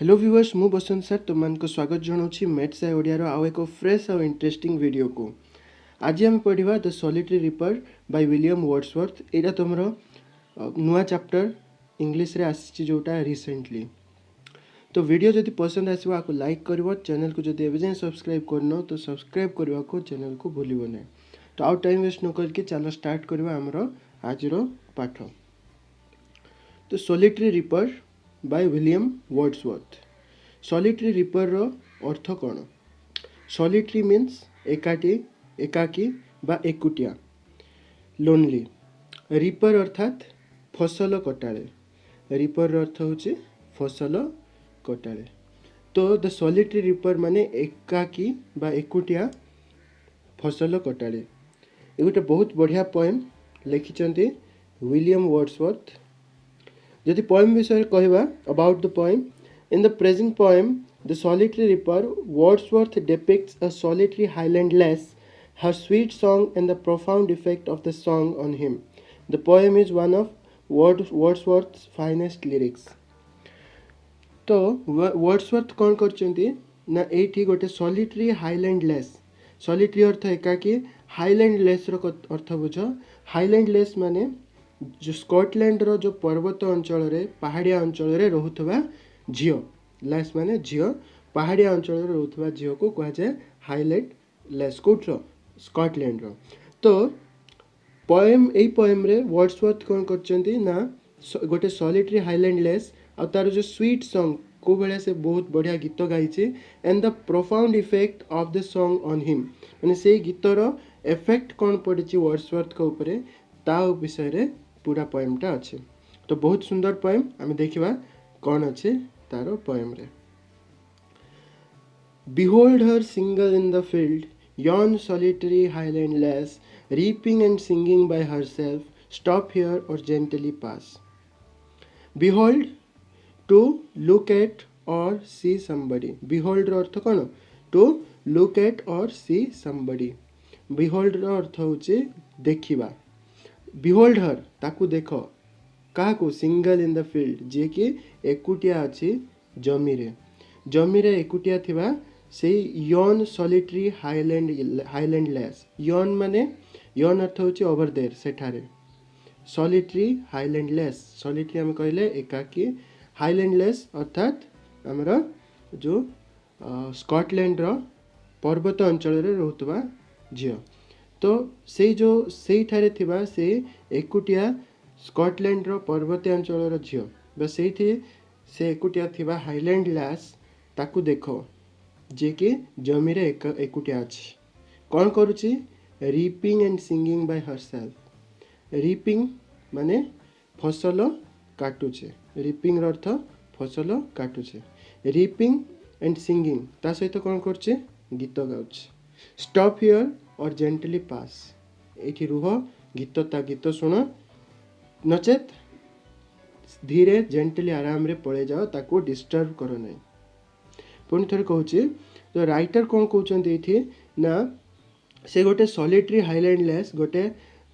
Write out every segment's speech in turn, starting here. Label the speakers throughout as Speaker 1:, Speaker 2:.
Speaker 1: Hello viewers मु बसंत sir तुमको स्वागत जनाऊँ मैथ्स ओडियार आउ एक फ्रेश आउ इंटरेस्टिंग वीडियो को। आज आम पढ़ा the solitary reaper by William Wordsworth. यहाँ तुम नुआ चैप्टर इंग्लिश रे आसी जोटा रिसेंटली। तो वीडियो जदि पसंद आसो आपको लाइक कर चैनल को जब एवं सब्सक्राइब करन तो सब्सक्राइब करने को चैनल को भूल ना। तो आउ टाइम वेस्ट न करके चलो स्टार्ट करवा आमर आज पाठ। तो solitary reaper by William Wordsworth. Solitary reaper रो अर्थ कौन? सॉलिटरी मीन्स एकाकी एकाकी बा एकुटिया, लोनली। रिपर अर्थात फसल कटाळे। रिपर अर्थ होची फसल कटाळे। तो द सॉलिटरी रिपर माने एकाकी बा एकुटिया फसल कटाळे। ये गोटे बहुत बढ़िया पोएम लिखिचंती विलियम वर्ड्सवर्थ। यदि पोएम विषय कहवा about the poem, in the present poem The Solitary Reaper, Wordsworth depicts a solitary highland lass, her sweet song and the profound effect of the song on him. The poem is one of Wordsworth's finest lyrics. तो Wordsworth कौन करचंती ना एठी गोटे solitary highland lass. Solitary अर्थ एकाकी, highland less रो अर्थ बुझ। Highland less माने जो Scotland रो जो पर्वत अंचल रे पहाड़िया अंचल रे रहुथबा झील। लेस माने झील, पहाड़िया अंचल रे रहुथबा झील को कहा जाए हाईलैंड लेस। कोठरो स्कॉटलैंड रो। तो पोएम ए पोएम रे वर्ड्सवर्थ कौन करचंती ना गोटे सॉलिटरी हाईलैंड लेस आ तार जो स्वीट सॉन्ग को बेले से बहुत बढ़िया गीत गाइছে and the profound effect of the song on him. माने से गीतर इफेक्ट कौन पड़ी वर्ड्सवर्थ को ऊपर ता विषय रे पूरा पोएमटा अच्छे। तो बहुत सुंदर पोएम आम देखा कौन अच्छे तारो पोएम रे। Behold her single in the field, yon solitary highland lass, reaping and singing by herself, stop here or gently pass. Behold, to look at or see somebody. Behold रो अर्थ कौन? To look at or see somebody. Behold रो अर्थ होचे देखिबा। Behold her ताकू देखो। कहा को? Single in the field, जे कि एकुटिया अच्छी जमी रे। जमी रे एकुटिया थिबा से yon solitary highland lass. Yon माने यन अर्थ होची ओवर देयर सेठारे। सॉलिटरी हाईलैंड लेस, सॉलिटरी हम कहले एकाकी, हाईलैंड लेस अर्थात हमर जो स्कॉटलैंड रो पर्वत अंचल रे रहउतबा झियो। तो से जो सेई ठारे थिबा से एकुटिया स्कॉटलैंड रो पर्वतीय अंचल रो झियो बा सेठी से एकुटिया थिबा हाईलैंड लेस ताकू देखो, जे कि जमी रे एकुटिया अछि। कौन करूची? Reaping and singing by herself. Reaping माने फसल काटुचे। रीपिंग अर्थ फसल काटुचे। रीपिंग एंड सिंगिंग ता सहित कौन करचे? गीत गाउचे। स्टॉप हियर और जेंटली पास, एठी रुह, गीत सुन, नचेत धीरे जेंटली आराम रे पळे जाओ, ताको डिस्टर्ब करो नहीं। पुणी थोड़े कहूँ तो राइटर कौन कहते ये ना से गोटे सॉलिटरी हाईलैंड लेस गोटे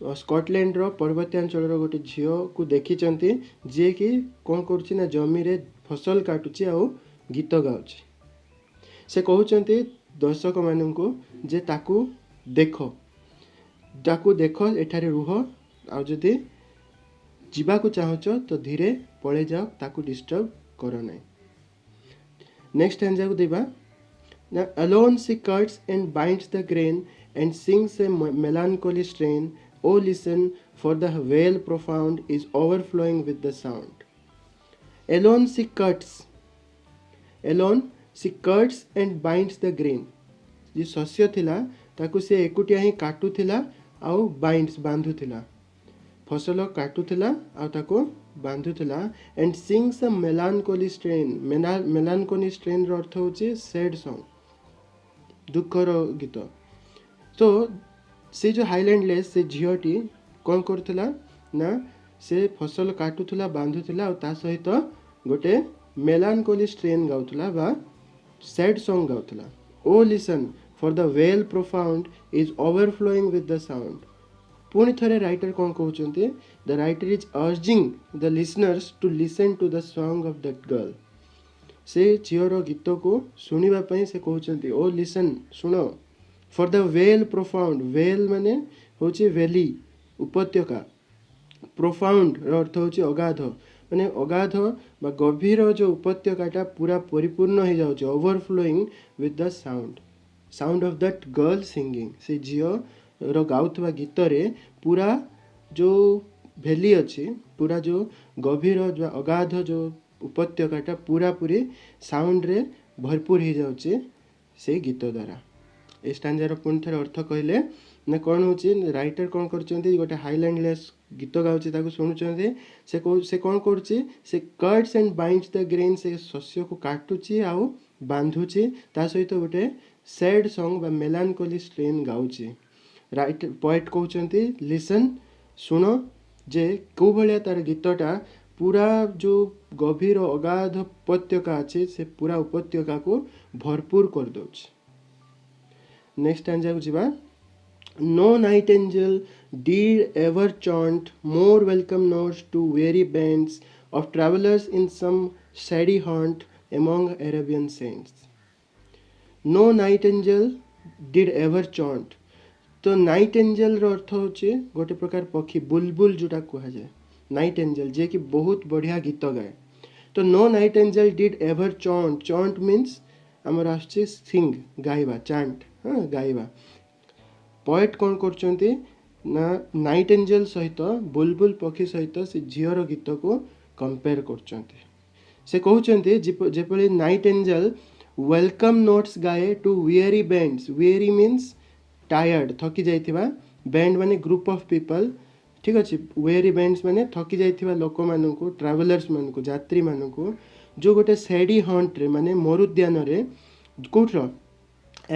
Speaker 1: स्कॉटलैंड रो पर्वतांचल रो गोटे झील को देखी जे कि कौन करुच्ची ना जमी रे फसल काटुची आ गीत गाउची। से कहते दर्शक मानू जे ताकू देख एठारे रुह, आ जदि जीवा को चाहच तो धीरे पळे जाओ, ताकू डिस्टर्ब करो नहीं। नेक्स्ट स्टैंजा को देबा ना alone she cuts and binds the grain and sings a melancholy strain. Oh listen, for the well profound is overflowing with the sound. Alone she cuts and binds the grain. जे शस्य थिला ताकू से एकुटिया ही काटुथिला आउ binds बांधुथिला, फसल काटुथिला आ ताको बांधुथिला। And sings a melancholy strain. Melancholy strain रो अर्थ होची सैड सॉन्ग, दुखर गीत। तो से जो हाईलैंड लेस से झीलटी कौन करथिला ना से फसल काटुथिला बांधुथिला ता सहित गोटे मेलानकोली स्ट्रेन गाउथिला बा सैड सॉन्ग गाउथिला। O listen, for the vale profound is overflowing with the sound. पुणी थरे राइटर कौन कहते? The writer is urging the listeners to listen to the song of that girl. से झीर गीत को शुणा से कहते ओ लिसन शुण for the vale profound vale माने होची वैली उपत्यका प्रोफाउंड अर्थ होची अगाध माने अगाध बा गभीर जो उपत्यकाटा पूरा परिपूर्ण हो जाउछ overflowing with the sound of that girl singing से झील रो गाउथवा गीत रे पूरा जो वैली अच्छी पूरा जो गभीर जो अगाध जो उपत्यकाटा पूरा पूरी साउंड रे भरपूर हो जाउछ से गीत द्वारा ए स्टांजार पुणी थे अर्थ कहले ना कौन हो राइटर कौन कर गोटे हाईलैंड लेस गीत गाँव शुणुचे से कौन कर cuts and binds the grain से शस्य को काटुची आउ बांधुची ता सहित गोटे सैड सॉन्ग बा मेलानकोली स्ट्रेन गाउची राइटर पोएट कहते लिसन शुण जे कौ भाया तार गीतटा पूरा जो गभीर अगाध उपत्यका अच्छे से पूरा उपत्यका को भरपूर कर दौच नेक्स्ट स्टैंजा को जीवा No nightingale did ever chaunt more welcome notes to weary bands of travelers in some shady haunt among Arabian saints. No nightingale did ever chaunt. तो नाइटेंजल रो अर्थ होचे गोटे प्रकार पक्षी बुलबुल जोटा कहा जाए नाइटेंजल जे कि बहुत बढ़िया गीत गाए तो नो नाइटेंजल डिड एवर चॉन्ट चॉन्ट मीन्स आमर आछे सिंग गाइबा चांट हाँ गाइबा पोएट कौन करचंती ना नाइटेंजल सहित बुलबुल पक्षी सहित से झीर गीत को कंपेयर करचंती से कहउचंती जेपली नाइटेंजल वेलकम नोट्स गाए to weary bands weary means tired थकी जाइथिबा बैंड माने ग्रुप ऑफ पीपल ठीक अच्छे वेरी बैंड्स माने थकी जाइथिबा लोक मानन को ट्रैवलर्स मान को यात्री मान को जो गोटे सैडी हंट रे माने मरुद्यान रे कोठरो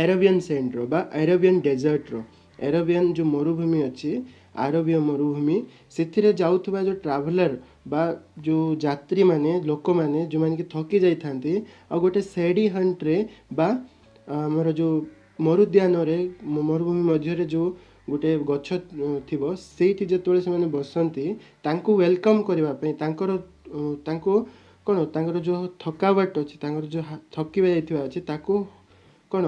Speaker 1: एराबियन सैंड रो बा एराबियन डेजर्ट रो एराबियन जो मरुभूमि अच्छी आरबीय मरुभूमि से जाउथबा जो ट्रैवलर बा जो यात्री माने लोक माने जो माने कि थकी जाई थांती आ गोटे सैडी हंट रे बा हमर जो मरुद्यान रे मरुभूमि मध्य रे जो गोटे गछ थिबो सेठी जेतोले से माने बसंती तांको वेलकम करबा पई तांको कोन तांकर जो थकावट अछि तांकर जो थकी जाइथिबा अछि ताको कोन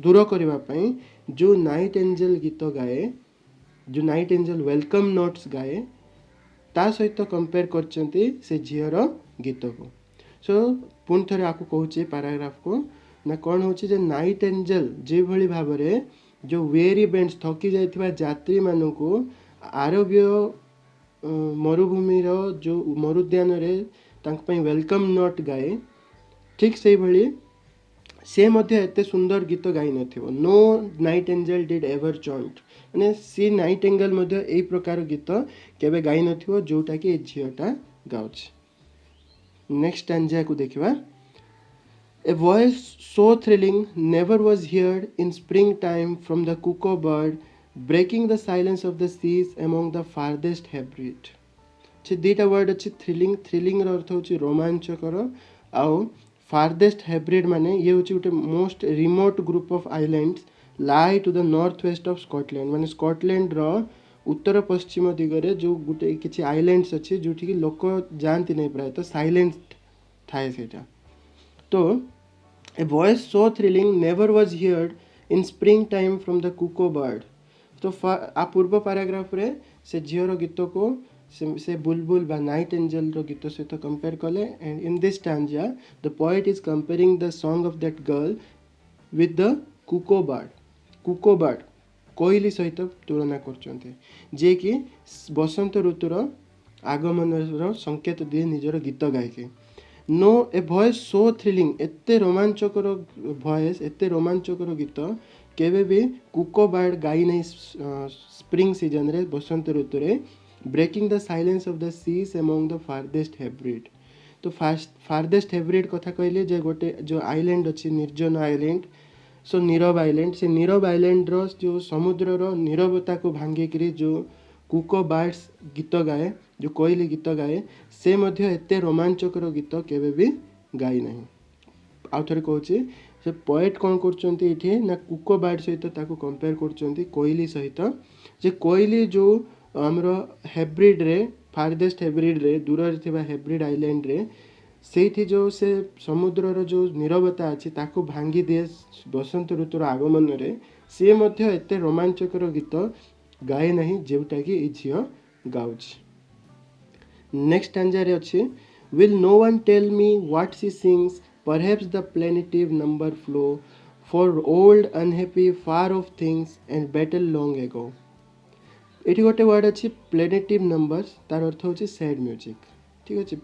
Speaker 1: दूर करबा पई जो नाइट एंजल गीत गाए जो नाइट एंजल वेलकम नोट्स गाए ता सहित कंपेयर करचंती से झीर गीत को सो पुणी थे आपको कहूँ पैराग्राफ को ना कौन हो नाइट एंजल जे भली भाव रे जो वेरी बैंड्स थकी जाइथिबा यात्री मानू को आरबीय मरुभूमि जो मरुद्यान रे तांक पई वेलकम नोट गाए ठीक से भली से मध्य एते सुंदर गीत गाई नथिबो no nightingale did ever chaunt माने सी नाइट एंगल मध्य एई प्रकार गीत केबे गाई नथिबो जोटा कि झियोटा गाउछ नेक्स्ट स्टैंजा को देखिबा a voice so thrilling never was heard in spring time from the cuckoo bird breaking the silence of the seas among the farthest Hebrides छे दीटा वर्ड अछि थ्रिलिंग थ्रिलिंग रो अर्थ होछि रोमांचकर आउ फारदेस्ट हेब्रिड माने ये होछि गोटे most remote group of islands लाई to the north west of Scotland माने स्कॉटलैंड रो उत्तर पश्चिम दिगरे जो गोटे किछि आइलैंड्स अछि जोठी कि लोक जानती नहीं प्राय तो साइलेंट थाए सेटा तो a voice so thrilling never was heard in spring time from the cuckoo bird तो आ पूर्व पैराग्राफ रे से झियर गीत को से बुलबुल बा नाइट एंजल रो गीत सहित कंपेयर कले and in this stanza the poet is comparing the song of that girl with the cuckoo bird कोइली सहित तुलना करचंते जे कि बसंत ऋतुर आगमन रो संकेत दिए निजर गीत गायके नो ए वॉइस सो थ्रिलिंग एते रोमांचकर वॉइस एते रोमांचकर गीत केबे भी कुको बर्ड गाई नहीं स्प्रिंग सीजन रे बसंत ऋतु रे breaking the silence of the seas among the farthest Hebrides तो फारदेस्ट हेब्रिड कथा कहले जे गोटे जो आइलैंड अच्छी निर्जन आइलैंड सो नीरव आइलैंड से नीरव आइलैंड रो जो समुद्र रो नीरवता को भांगिकी जो कुको बर्ड्स गीत गाए जो कोइली गीत गाए से मध्य एते रोमांचकर गीत केबे भी गाई नहीं आउ थरे कहूँ से पोएट कौन करचंती इठी ना कुको बर्ड सहित ताको कंपेयर करचंती कोइली सहित जे कोइली जो हमरो हेब्रिड रे फारदेस्ट हेब्रिड रे दूर रे थिबा हेब्रिड आइलैंड रे ସେଇଠି जो से समुद्रर जो नीरवता अच्छी ताकू भांगी दिए बसंत ऋतुर आगमन सी मध्य एते रोमांचकर गीत गाए नहीं जोटा कि झील गाउछ। नेक्स्ट स्टैंजा अच्छी will no one tell me what she sings perhaps the plaintive numbers flow for old unhappy far off things and battle long ago. ये गोटे वर्ड अच्छी प्लेनेटिव नंबर्स तार अर्थ होची सैड म्यूजिक। ठीक अच्छे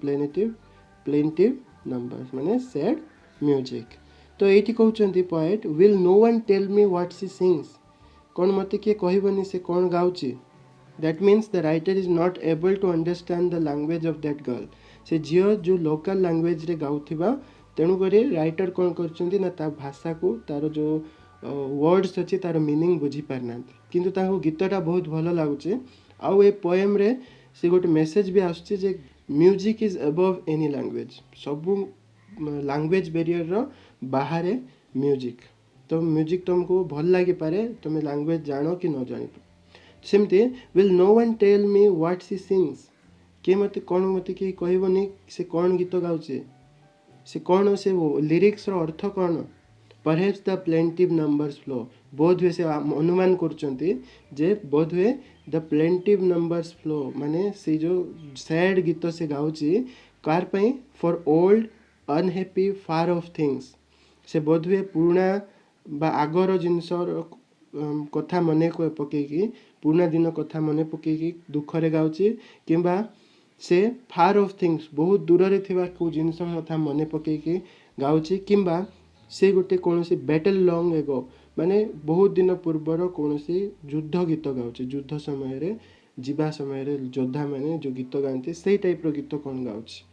Speaker 1: प्लेनेटिव नंबर्स माने sad music. तो ये कहते poet will no one tell me what she sings कौन मत किए कहबनी से कौन गाउची। That means the writer is not able to understand the language of that girl. से झील जो लोकल लैंग्वेज रे गाउथिबा तेणुक राइटर कौन कर भाषा को तार जो वर्ड्स अच्छी तार मीनिंग बुझी पारना किंतु ताको गीतटा बहुत भल लगुचे। आउ ए पोएम रे से गोटे मेसेज भी आसुचे जे music is above any language. सबू लैंग्वेज बैरियर रो बाहर म्यूजिक। तो म्यूजिक तुमको भल लगी पारे तुम लैंग्वेज जानो कि न जान। सेमती will no one tell me what she sings किए मत कौन मत किए कहबनी से कौन गीत गाउचे से कौन से लिरिक्स रो अर्थ कौन। Perhaps the plaintiff numbers flow बोध हुए से अनुमान करचंती जे बोध हुए द प्लेंटिव नंबर्स फ्लो माने से जो सैड गीत से गाउची कार पई for old unhappy far off things से बोध हुए पुराना बा आगर जिनसर कथा मने को पकेकी पुराना दिन कथा मने पकेकी दुख रे गाउची किंबा से फार ऑफ थिंग्स बहुत दूर रे थिबा को जिनस कथा मने पकेकी गाउची किंबा से गोटे कौन सी बैटल लॉन्ग एगो माने बहुत दिन पूर्वर कौन सी युद्ध गीत गाउचे युद्ध समय रे जीवा समय रे योद्धा माने जो गीत गाते से टाइप रो गीत कौन गाउचे।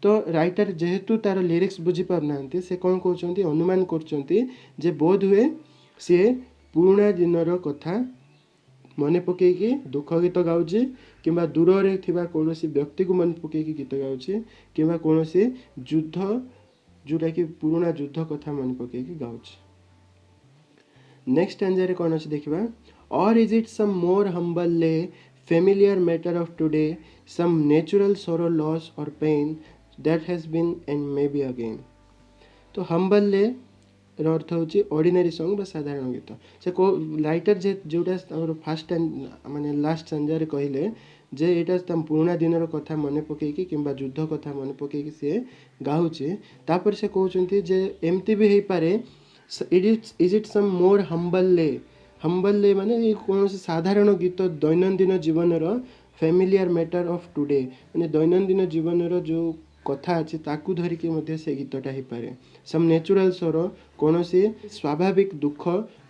Speaker 1: तो राइटर जेहेतु तार लिरिक्स बुझी पारना से कौन कहते अनुमान कर बोध हुए सी पुराना दिनर कथा मन पकईकि दुख गीत गाउची किंबा दूर रे थिबा कौन व्यक्ति को मन पकईकि गीत गाउची किंबा कौन युद्ध जोटा कि पुराना युद्ध कथा मन पकईकि गाउची। नेक्स्ट स्टैंजा कौन अच्छे देखा or is it some more humble lay familiar matter of today some natural sorrow loss or pain that has been and may be again. तो हम्बल ले अर्थ हूँ ऑर्डिनरी सॉन्ग बा साधारण गीत से राइटर जे जोटा फास्ट माने लास्ट स्टैंजा कहले जे यहाँ पुराना दिन कथा मन पकईकि किंबा युद्ध कथा मन पकईकि सी गाउचे तापर से कहते जे एमती भी हो पारे is it some more humble lay माने कौन साधारण गीत दैनंदिन जीवन फैमिलियर मैटर ऑफ टुडे माने दैनंदिन जीवन जो कथा अच्छे ताकू धरिकी मध्य से गीतटा हो पारे। सम नेचुरल स्वर कौन स्वाभाविक दुख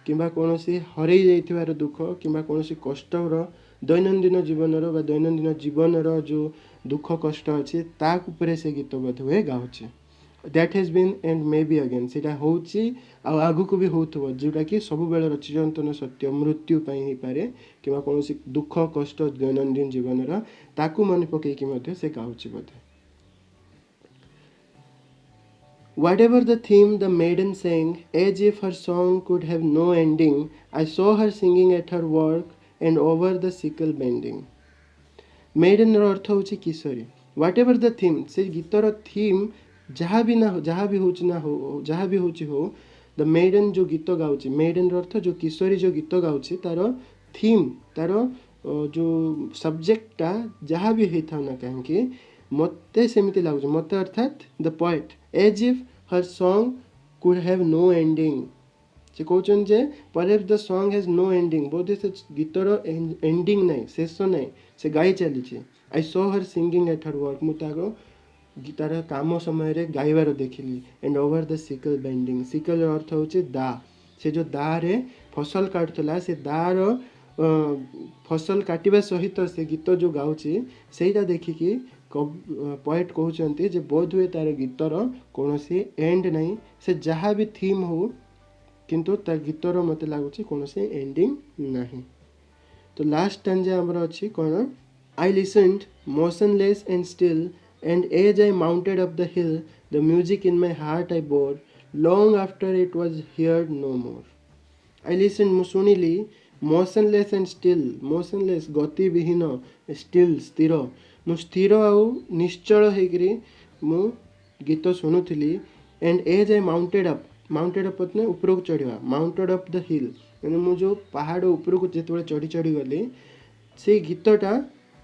Speaker 1: किंबा कौन हरई जाइथिबार दुख किंबा कौन कष्टर दैनंदिन जीवन बा दैनंदिन जीवन जो दुख कष्ट अच्छे ताकूपर से गीत बोध हुए गाउचे। That has been and may be again सेटा होची आगु को भी होथबो जोटा कि सब बेलर चिरंतन सत्य मृत्यु पई ही पारे किंबा कौन दुख कष्ट दैनंदिन जीवन ताकू मन पकईकि मध्य से गाउचे बोधे। Whatever the theme the maiden sang, as if her song could have no ending, I saw her singing at her work and over the sickle bending. Maiden रो अर्थ होची किशोरी। Whatever the theme से गीतर थीम जहाँ भी ना हो जहाँ भी होची ना हो जहाँ भी होची हो the maiden जो गीत गाउची maiden रो अर्थ जो किशोरी जो गीत गाउची तारो थीम तारो जो सब्जेक्टा जहाँ भी होता ना कहीं मते सेमिति लागुचे मते अर्थात the poet as if her song could have no ending से कहते जे perhaps the song has no ending बोधे से गीतर एंडिंग नहीं शेष नहीं से गाई चली। I saw her singing at her work मुझे गीतार काम समय रे गाइबार देखिली and over the sickle bending sickle अर्थ होचे दा से जो दा रे फसल काटुला से दार फसल काटिबा सहित से गीत जो गाउची सेटा देखिकी पोएट कहते जे बोध हुए तार गीतर कौन एंड नहीं से जहाँ भी थीम हो किंतु तार गीतर मत लगुच कौन एंडिंग नहीं। तो लास्ट स्टैंजा आमर अच्छी कौन I listened motionless and still and as I mounted up the hill the music in my heart I bore long after it was heard no more. I listened मु शुणिली motionless and still motionless गति विहीन still स्थिर मु स्थिर आउ निश्चल होकरी मु गीत शुणुली and as I mounted up मतलब ऊपर को चढ़ा माउंटेड अप द हिल मैंने मु जो पहाड़ ऊपर को जिते चढ़ी चढ़ी गली से गीतटा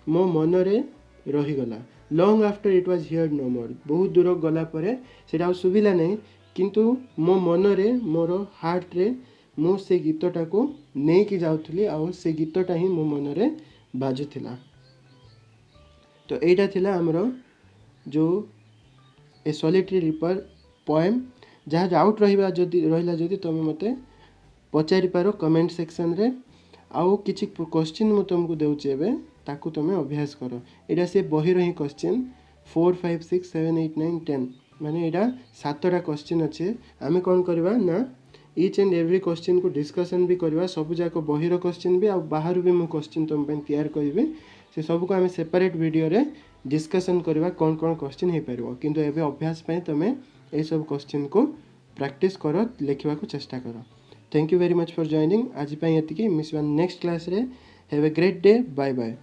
Speaker 1: मो मनरे रहीगला long after it was heard no more बहुत दूर गलापर से शुभिला नहीं किंतु मो मनरे मोर हार्ट रे मु से गीतटा को नहीं जाऊली आ से गीतटा ही मो मनरे बाजुला तो यहीटा थिला आमर जो ए सॉलिटरी रिपर पोएम जहाँ डाउट रहा जदि तुम मते पचारि पार कमेंट सेक्शन रे आउ किछि क्वेश्चन मु तुमको देउछि एबे ताकू तुम अभ्यास कर एटा से बहिर ही क्वेश्चन 4 5 6 7 8 9 10 माने एटा 7टा क्वेश्चन अच्छे आमे कौन करवा ना ईच एंड एवरी क्वेश्चन को डिस्कशन भी करवा सब जाक बहिर क्वेश्चन भी आ बाहर भी मु क्वेश्चन तुम पे तैयार करी से सब को आम सेपरेट वीडियो रे डिस्कशन करवा कौन कौन क्वेश्चन हो पार किंतु एबे अभ्यास पे तुम ये सब क्वेश्चन को प्रैक्टिस कर लिखा चेष्टा कर thank you very much for joining आज ये मिस नेक्स्ट क्लास रे have a great day bye bye.